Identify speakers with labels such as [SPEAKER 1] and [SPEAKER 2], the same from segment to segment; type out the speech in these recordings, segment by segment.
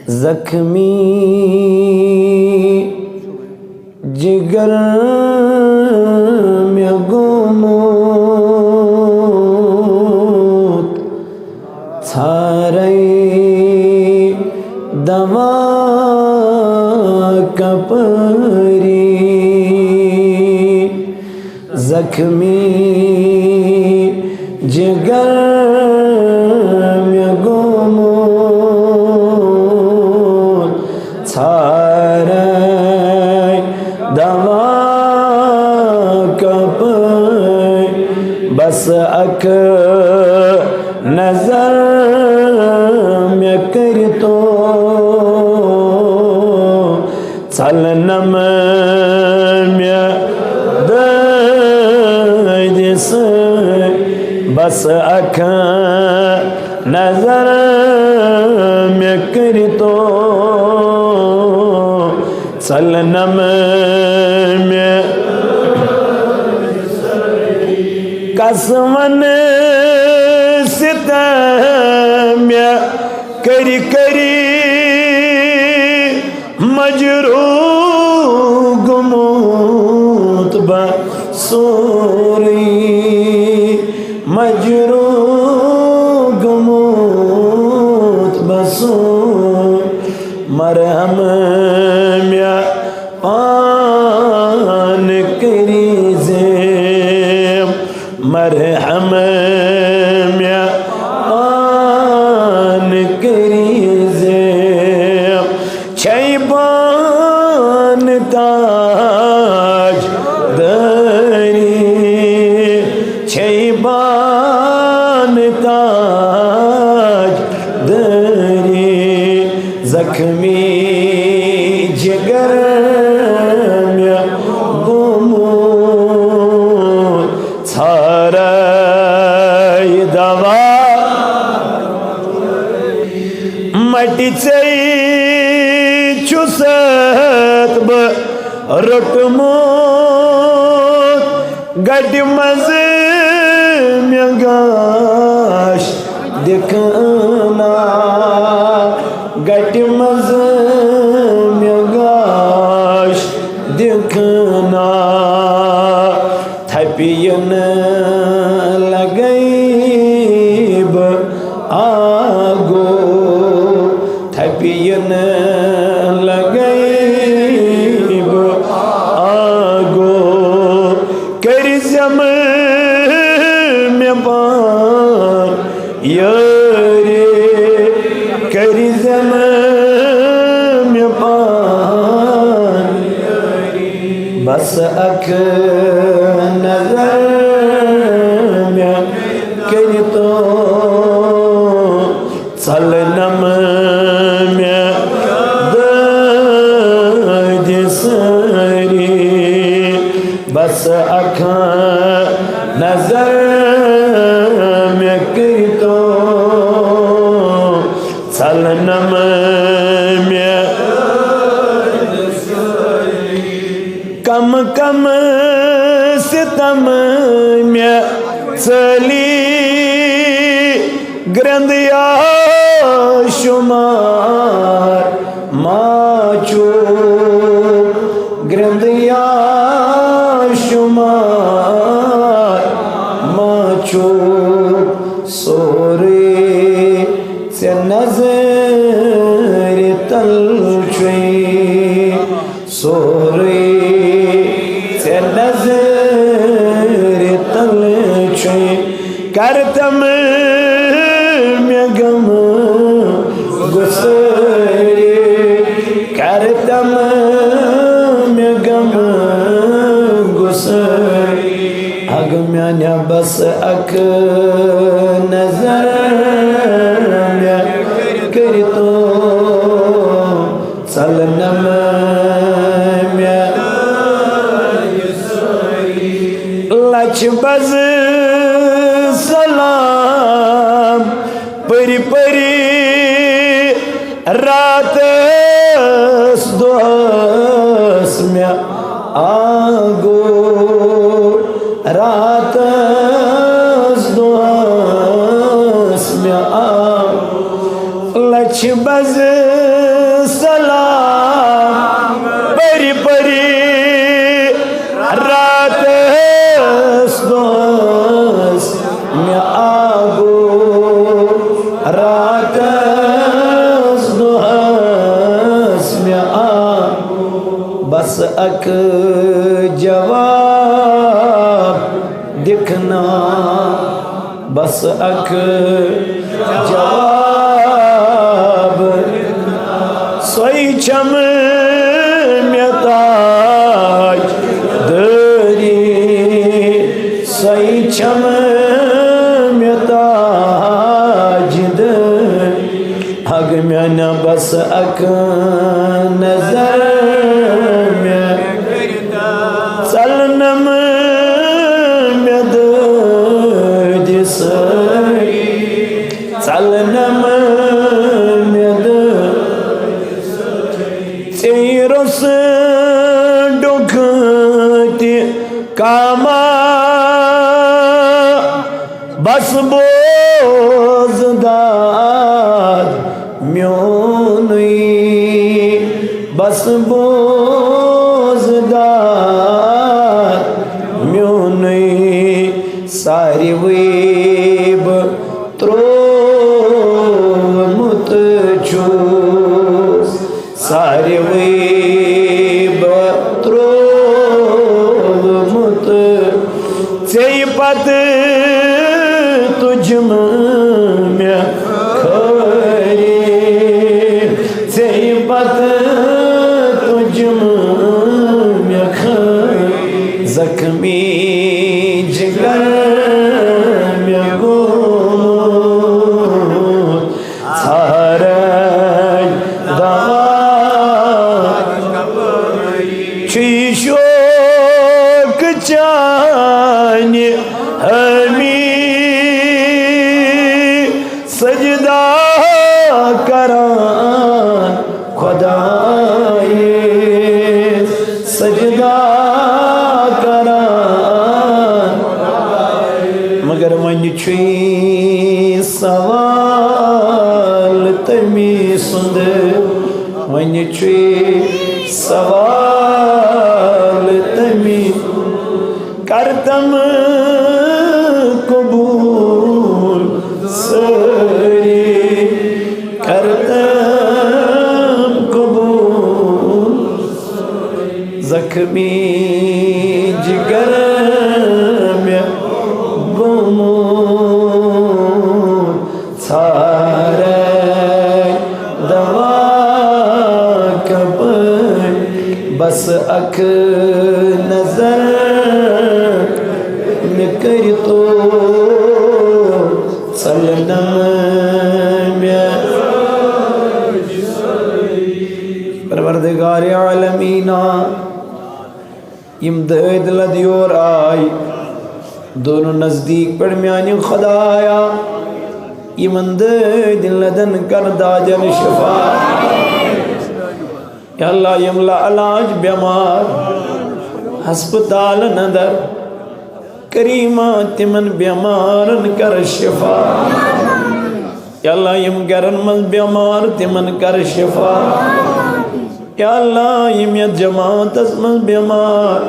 [SPEAKER 1] जख्मी जिगर में गोमूत थारे दवा कपरी जख्मी जिगर में गोमूत थारे दवा कपरी बस अक नजर में कर तो चलनम में दिस बस अख नजर में कर तो चलनम में कसमन सितम करी करी मजरू गुमूत बसूरी मजरू गुमूत बसूर मरहम म्या पान करी जे मरहम म्या पान करी जे छैबान ताज दरी छैबान ताज दरी जख्मी जिगर में गुमूत थारे दवा मटी चुसत ब रोटमोत गड मज में गाश दिखना गड मज में गाश दिखना थपियन लगैब आगो थपियन लगैब आगो करजम में पान यारे करजम में पान बस अख नजर में कर तो चलनम में दिसरी बस अख नजर में कर तो चलनम में कम कम सितम में चली ग्रंदिया शुमार माचो ग्रंदिया शुमार माचो सोरे से नजर तलछे सोरे से नजर तलछे करतम में गम गुसरे करतम में गम गुसरे अग म्यान्या बस अक नजर में कर तो चलनम में लच बज सलाम परी परी रात दोस में आगो रात दोस में आगो लच बज बस अक जवाब दिखना, बस अक जवाब सोई चम म्यताज दरी, सोई चम म्यताज दरी हग म्याना बस अक नजर में चलनम म्यद जिस चलनम म्यद तेरस डुखती कामा बस बोझदार म्योनुई, बस बोझदार म्योनुई सारी वेब त्रोमुत चूस, सारी वेब त्रोमुत से पत तुझम में खरी, से पत तुझम में खरी जख्मी जिगर में गो सारे दवा शीशोक चाने हमी सजदा करान खुदाए, सजदा करान मगर वन सवाल तमी सुंद, वन सवाल तमी करतम कबूल सरी, करतम कबूल जख्मी जिगर में गुमूल सारे दवा कबर बस अख नजर में कर तो सलनम परवरदिगार आलमीना यम दर्द लदियोर आय दोनों नजदीक पड़ म्यानी खुदाया यमन दर्द लदन कर दाजन शफा या अल्लाह यमला इलाज बीमार हस्पताल नदर करीमा तिमन बीमारन कर शिफा, या अल्लाह यम गरन मज बीमार तिमन कर शिफा, या अल्लाह यम जमात मज बीमार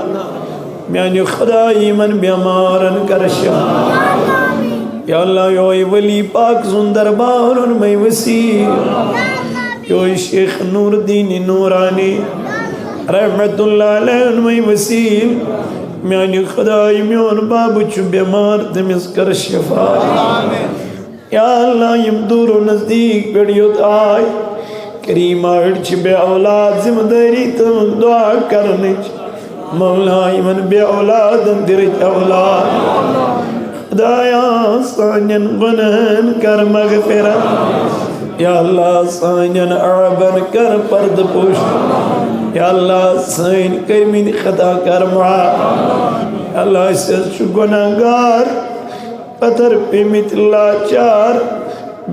[SPEAKER 1] म्यानी खुदा यमन बीमारन कर शिफा, या अल्लाह यो वली पाक सुंदर बारन में वसील यो शेख नूरदीन नूरानी रहमतुल्लाह अलैह में वसील म्यानी खुदाई म्योन बाबू छु बीमार तमिस कर शिफा, या अल्लाह यम दूर नजदीक पेड़ियोत आय करीमा इर्च बे औलाद जिम्मेदारी तुम दुआ करने मौला यमन बे औलाद दिरच औलाद खुदाया सानन गुनहन कर मगफिरत, या अल्लाह सानन अरबन कर पर्द पोश, या अल्लाह साइन करमिन खता कर माफ, अल्लाह से गुनाहगार पत्थर पे मितला चार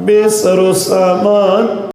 [SPEAKER 1] बेसरो सामान